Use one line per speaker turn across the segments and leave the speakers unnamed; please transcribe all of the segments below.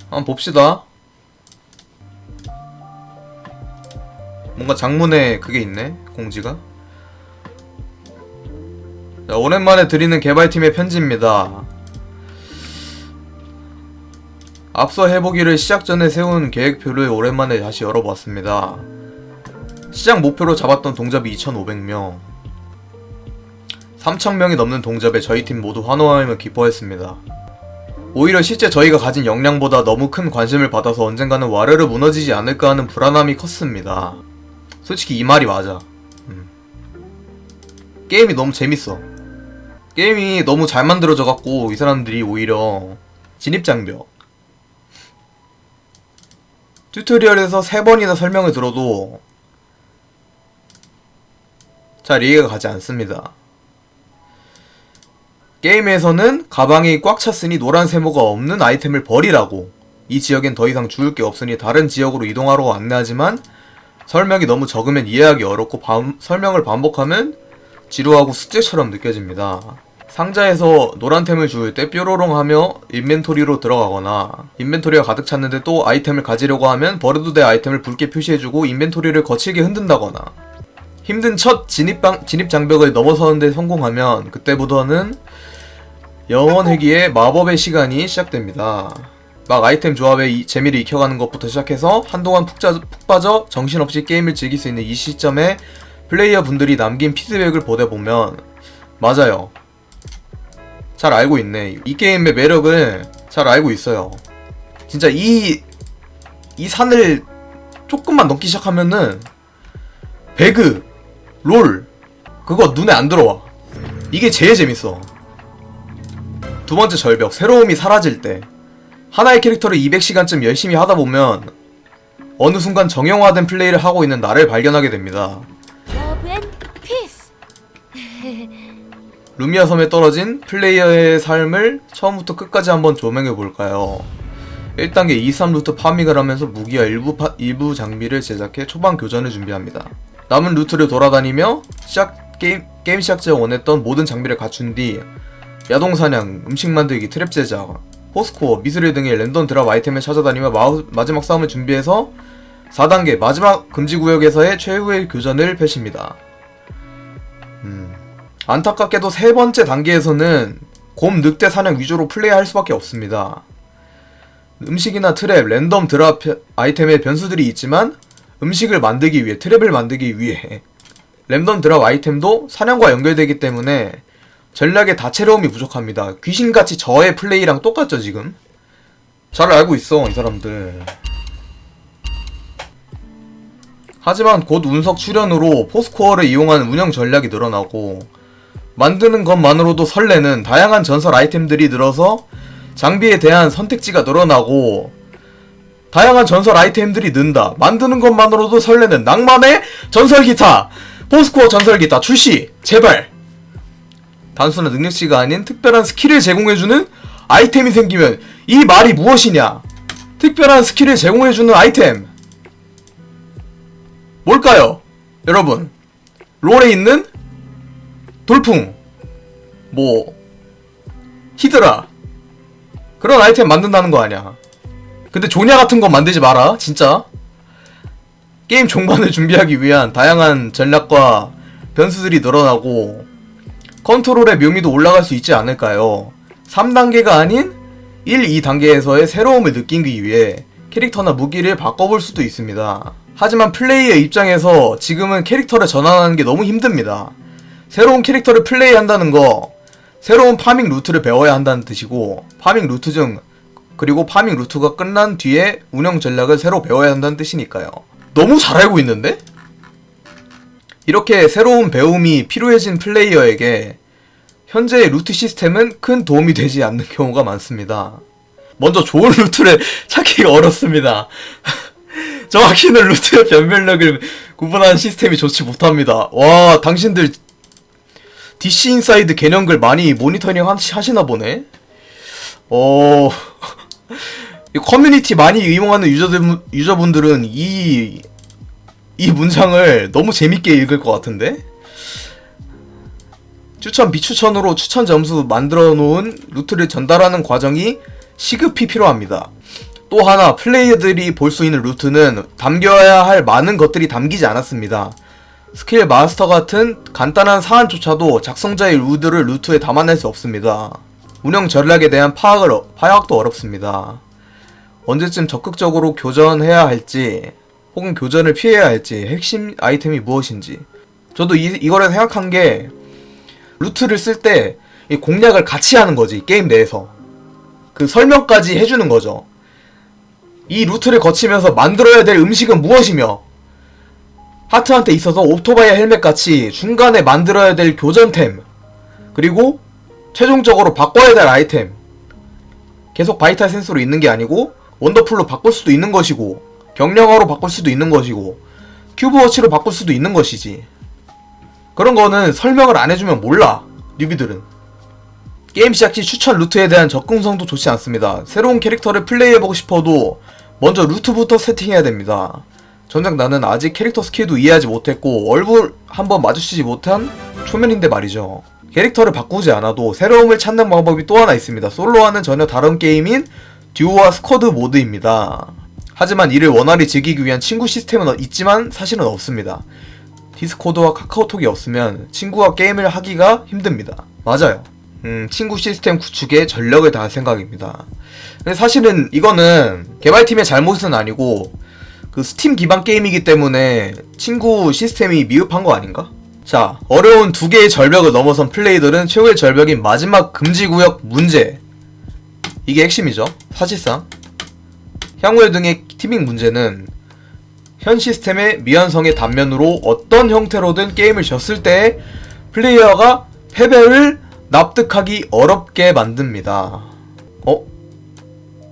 한번 봅시다. 뭔가 장문에 그게 있네, 공지가. 자, 오랜만에 드리는 개발팀의 편지입니다. 앞서 해보기를 시작 전에 세운 계획표를 오랜만에 다시 열어봤습니다. 시작 목표로 잡았던 동접이 2,500명. 3,000명이 넘는 동접에 저희 팀 모두 환호하며 기뻐했습니다. 오히려 실제 저희가 가진 역량보다 너무 큰 관심을 받아서 언젠가는 와르르 무너지지 않을까 하는 불안함이 컸습니다. 솔직히 이 말이 맞아. 게임이 너무 재밌어. 게임이 너무 잘 만들어져갖고 이 사람들이 오히려 진입장벽. 튜토리얼에서 3번이나 설명을 들어도 잘 이해가 가지 않습니다. 게임에서는 가방이 꽉 찼으니 노란 세모가 없는 아이템을 버리라고, 이 지역엔 더 이상 주울 게 없으니 다른 지역으로 이동하라고 안내하지만 설명이 너무 적으면 이해하기 어렵고 설명을 반복하면 지루하고 숙제처럼 느껴집니다. 상자에서 노란템을 주울 때 뾰로롱 하며 인벤토리로 들어가거나, 인벤토리가 가득 찼는데 또 아이템을 가지려고 하면 버려도 될 아이템을 붉게 표시해주고 인벤토리를 거칠게 흔든다거나, 힘든 첫 진입 장벽을 넘어서는데 성공하면 그때부터는 영원 회귀의 마법의 시간이 시작됩니다. 막 아이템 조합에 재미를 익혀가는 것부터 시작해서 한동안 푹 빠져 정신없이 게임을 즐길 수 있는 이 시점에 플레이어 분들이 남긴 피드백을 보내보면, 맞아요, 잘 알고 있네, 이 게임의 매력을 잘 알고 있어요. 진짜 이 산을 조금만 넘기 시작하면은 배그, 롤, 그거 눈에 안 들어와. 이게 제일 재밌어. 두 번째 절벽, 새로움이 사라질 때. 하나의 캐릭터를 200시간쯤 열심히 하다보면 어느 순간 정형화된 플레이를 하고 있는 나를 발견하게 됩니다. 루미아 섬에 떨어진 플레이어의 삶을 처음부터 끝까지 한번 조명해볼까요? 1단계 2, 3루트 파밍을 하면서 무기와 일부 장비를 제작해 초반 교전을 준비합니다. 남은 루트를 돌아다니며 게임 시작 전 원했던 모든 장비를 갖춘 뒤 야동사냥, 음식 만들기, 트랩 제작, 포스코어, 미스릴 등의 랜덤 드랍 아이템을 찾아다니며 마지막 싸움을 준비해서 4단계 마지막 금지구역에서의 최후의 교전을 펼칩니다. 안타깝게도 세 번째 단계에서는 곰, 늑대 사냥 위주로 플레이할 수밖에 없습니다. 음식이나 트랩, 랜덤 드랍 아이템의 변수들이 있지만 음식을 만들기 위해, 트랩을 만들기 위해 랜덤 드랍 아이템도 사냥과 연결되기 때문에 전략의 다채로움이 부족합니다. 귀신같이 저의 플레이랑 똑같죠 지금? 잘 알고 있어 이 사람들. 하지만 곧 운석 출현으로 포스코어를 이용한 운영 전략이 늘어나고, 만드는 것만으로도 설레는 다양한 전설 아이템들이 늘어서 장비에 대한 선택지가 늘어나고, 다양한 전설 아이템들이 는다. 만드는 것만으로도 설레는 낭만의 전설기타! 포스코어 전설기타 출시! 제발! 단순한 능력치가 아닌 특별한 스킬을 제공해주는 아이템이 생기면 이 말이 무엇이냐? 특별한 스킬을 제공해주는 아이템! 뭘까요? 여러분, 롤에 있는 돌풍, 히드라, 그런 아이템 만든다는 거 아니야. 근데 조냐 같은 거 만들지 마라, 진짜. 게임 종반을 준비하기 위한 다양한 전략과 변수들이 늘어나고 컨트롤의 묘미도 올라갈 수 있지 않을까요? 3단계가 아닌 1, 2단계에서의 새로움을 느끼기 위해 캐릭터나 무기를 바꿔볼 수도 있습니다. 하지만 플레이의 입장에서 지금은 캐릭터를 전환하는 게 너무 힘듭니다. 새로운 캐릭터를 플레이한다는 거, 새로운 파밍 루트를 배워야 한다는 뜻이고, 파밍 루트 그리고 파밍 루트가 끝난 뒤에 운영 전략을 새로 배워야 한다는 뜻이니까요. 너무 잘 알고 있는데? 이렇게 새로운 배움이 필요해진 플레이어에게 현재의 루트 시스템은 큰 도움이 되지 않는 경우가 많습니다. 먼저 좋은 루트를 찾기가 어렵습니다. 정확히는 루트의 변별력을 구분하는 시스템이 좋지 못합니다. 와, 당신들 DC 인사이드 개념글 많이 모니터링 하시나 보네? 커뮤니티 많이 이용하는 유저분들은 이 문장을 너무 재밌게 읽을 것 같은데? 추천, 비추천으로 추천 점수 만들어 놓은 루트를 전달하는 과정이 시급히 필요합니다. 또 하나, 플레이어들이 볼 수 있는 루트는 담겨야 할 많은 것들이 담기지 않았습니다. 스킬 마스터 같은 간단한 사안조차도 작성자의 루트에 담아낼 수 없습니다. 운영 전략에 대한 파악도 어렵습니다. 언제쯤 적극적으로 교전해야 할지, 혹은 교전을 피해야 할지, 핵심 아이템이 무엇인지. 저도 이거를 생각한 게, 루트를 쓸 때 공략을 같이 하는 거지, 게임 내에서. 그 설명까지 해주는 거죠. 이 루트를 거치면서 만들어야 될 음식은 무엇이며, 하트한테 있어서 오토바이 헬멧 같이 중간에 만들어야 될 교전템, 그리고 최종적으로 바꿔야 될 아이템. 계속 바이탈 센스로 있는 게 아니고 원더풀로 바꿀 수도 있는 것이고, 경량화로 바꿀 수도 있는 것이고, 큐브워치로 바꿀 수도 있는 것이지. 그런 거는 설명을 안 해주면 몰라, 뉴비들은. 게임 시작시 추천 루트에 대한 접근성도 좋지 않습니다. 새로운 캐릭터를 플레이해보고 싶어도 먼저 루트부터 세팅해야 됩니다. 정작 나는 아직 캐릭터 스킬도 이해하지 못했고 얼굴 한번 마주치지 못한 초면인데 말이죠. 캐릭터를 바꾸지 않아도 새로움을 찾는 방법이 또 하나 있습니다. 솔로와는 전혀 다른 게임인 듀오와 스쿼드 모드입니다. 하지만 이를 원활히 즐기기 위한 친구 시스템은 있지만 사실은 없습니다. 디스코드와 카카오톡이 없으면 친구와 게임을 하기가 힘듭니다. 맞아요. 친구 시스템 구축에 전력을 다할 생각입니다. 근데 사실은 이거는 개발팀의 잘못은 아니고 그 스팀 기반 게임이기 때문에 친구 시스템이 미흡한 거 아닌가? 자, 어려운 두 개의 절벽을 넘어선 플레이들은 최후의 절벽인 마지막 금지구역 문제, 이게 핵심이죠. 사실상 향후에 등의 티밍 문제는 현 시스템의 미완성의 단면으로 어떤 형태로든 게임을 졌을 때 플레이어가 패배를 납득하기 어렵게 만듭니다.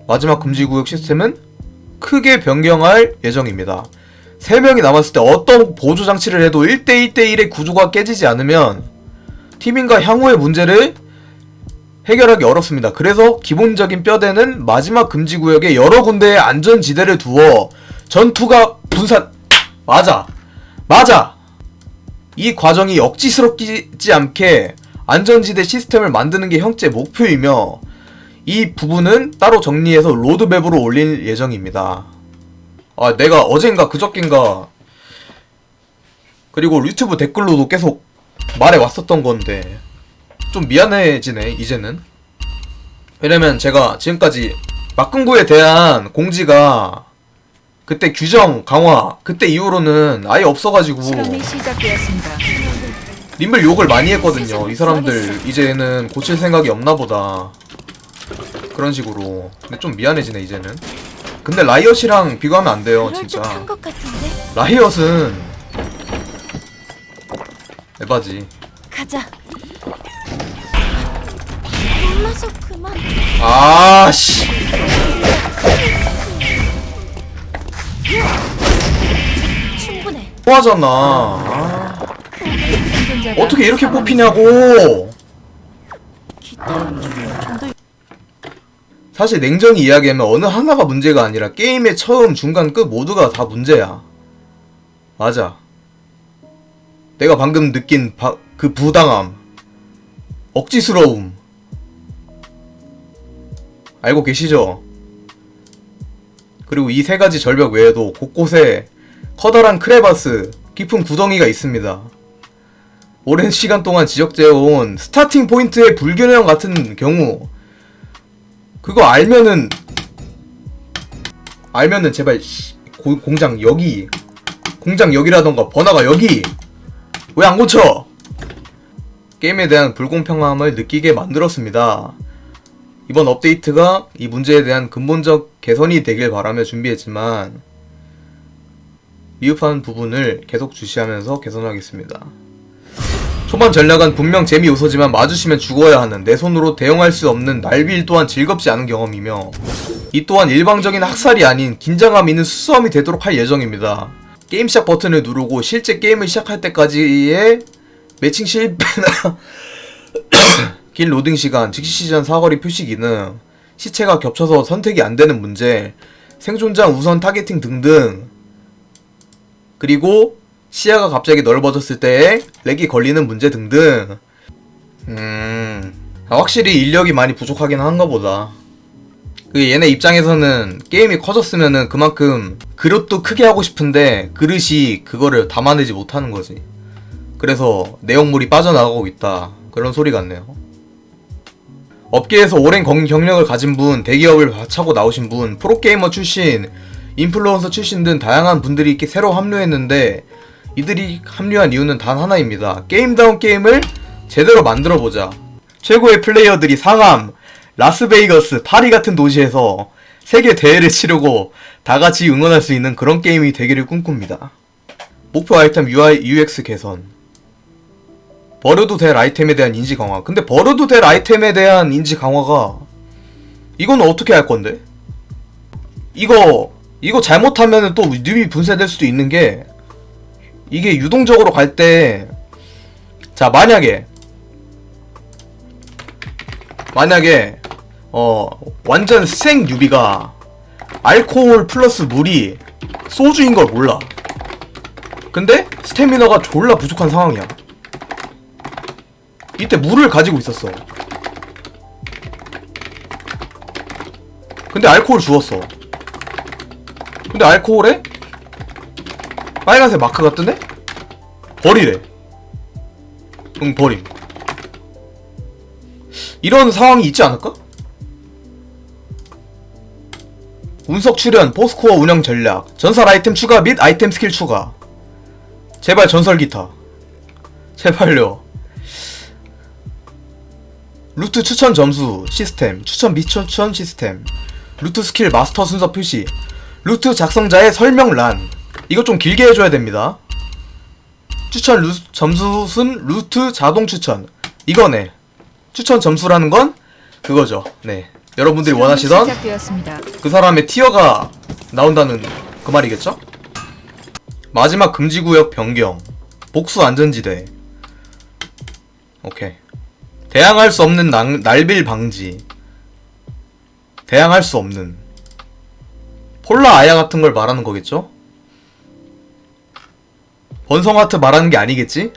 마지막 금지구역 시스템은 크게 변경할 예정입니다. 3명이 남았을 때 어떤 보조장치를 해도 1대1대1의 구조가 깨지지 않으면 팀인과 향후의 문제를 해결하기 어렵습니다. 그래서 기본적인 뼈대는 마지막 금지구역에 여러 군데의 안전지대를 두어 전투가 맞아! 이 과정이 억지스럽지 않게 안전지대 시스템을 만드는 게 형제 목표이며, 이 부분은 따로 정리해서 로드맵으로 올릴 예정입니다. 내가 어젠가 그저껜가 그리고 유튜브 댓글로도 계속 말해왔었던 건데 좀 미안해지네 이제는. 왜냐면 제가 지금까지 막근구에 대한 공지가 그때 규정 강화 그때 이후로는 아예 없어가지고 님들 욕을 많이 했거든요. 이 사람들 이제는 고칠 생각이 없나보다, 그런 식으로. 근데 좀 미안해지네 이제는. 근데 라이엇이랑 비교하면 안 돼요 진짜. 라이엇은 에바지.
가자. 몰라서 그만.
아씨.
충분해.
뭐하잖아. 어떻게 이렇게 뽑히냐고. 사실 냉정히 이야기하면 어느 하나가 문제가 아니라 게임의 처음, 중간, 끝 모두가 다 문제야. 맞아. 내가 방금 느낀 그 부당함, 억지스러움 알고 계시죠? 그리고 이 세 가지 절벽 외에도 곳곳에 커다란 크레바스, 깊은 구덩이가 있습니다. 오랜 시간 동안 지적되어온 스타팅 포인트의 불균형 같은 경우, 그거 알면은 제발 공장 여기라던가 번화가 여기 왜 안 고쳐? 게임에 대한 불공평함을 느끼게 만들었습니다. 이번 업데이트가 이 문제에 대한 근본적 개선이 되길 바라며 준비했지만 미흡한 부분을 계속 주시하면서 개선하겠습니다. 초반 전략은 분명 재미 요소지만 맞으시면 죽어야 하는, 내 손으로 대응할 수 없는 날빌 또한 즐겁지 않은 경험이며, 이 또한 일방적인 학살이 아닌 긴장감 있는 수싸움이 되도록 할 예정입니다. 게임 시작 버튼을 누르고 실제 게임을 시작할 때까지의 매칭 실패나 긴 로딩 시간, 즉시 시전 사거리 표시 기능, 시체가 겹쳐서 선택이 안 되는 문제, 생존자 우선 타겟팅 등등, 그리고 시야가 갑자기 넓어졌을 때 렉이 걸리는 문제 등등. 확실히 인력이 많이 부족하긴 한가 보다. 그 얘네 입장에서는 게임이 커졌으면은 그만큼 그릇도 크게 하고 싶은데 그릇이 그거를 담아내지 못하는 거지. 그래서 내용물이 빠져나가고 있다. 그런 소리 같네요. 업계에서 오랜 경력을 가진 분, 대기업을 바차고 나오신 분, 프로게이머 출신, 인플루언서 출신 등 다양한 분들이 이렇게 새로 합류했는데 이들이 합류한 이유는 단 하나입니다. 게임다운 게임을 제대로 만들어보자. 최고의 플레이어들이 상암, 라스베이거스, 파리 같은 도시에서 세계 대회를 치르고 다같이 응원할 수 있는 그런 게임이 되기를 꿈꿉니다. 목표 아이템 UI, UX 개선. 버려도 될 아이템에 대한 인지 강화. 근데 버려도 될 아이템에 대한 인지 강화가 이건 어떻게 할 건데? 이거 잘못하면은 또 뉴비 분쇄될 수도 있는 게 이게 유동적으로 갈 때 자 만약에 완전 생 뉴비가 알코올 플러스 물이 소주인 걸 몰라. 근데 스태미너가 졸라 부족한 상황이야. 이때 물을 가지고 있었어. 근데 알코올 주웠어. 근데 알코올에 빨간색 마크가 뜨네? 버리래. 응, 버림. 이런 상황이 있지 않을까? 운석 출현, 포스코어 운영 전략, 전설 아이템 추가 및 아이템 스킬 추가. 제발 전설 기타. 제발요. 루트 추천 점수 시스템, 추천 미추천 시스템, 루트 스킬 마스터 순서 표시, 루트 작성자의 설명란. 이거 좀 길게 해줘야 됩니다. 추천 점수 순 루트 자동 추천. 이거네. 추천 점수라는 건 그거죠. 네. 여러분들이 원하시던
시작되었습니다.
그 사람의 티어가 나온다는 그 말이겠죠? 마지막 금지구역 변경. 복수 안전지대. 오케이. 대항할 수 없는 날빌 방지. 대항할 수 없는. 폴라 아야 같은 걸 말하는 거겠죠? 번성하트 말하는 게 아니겠지?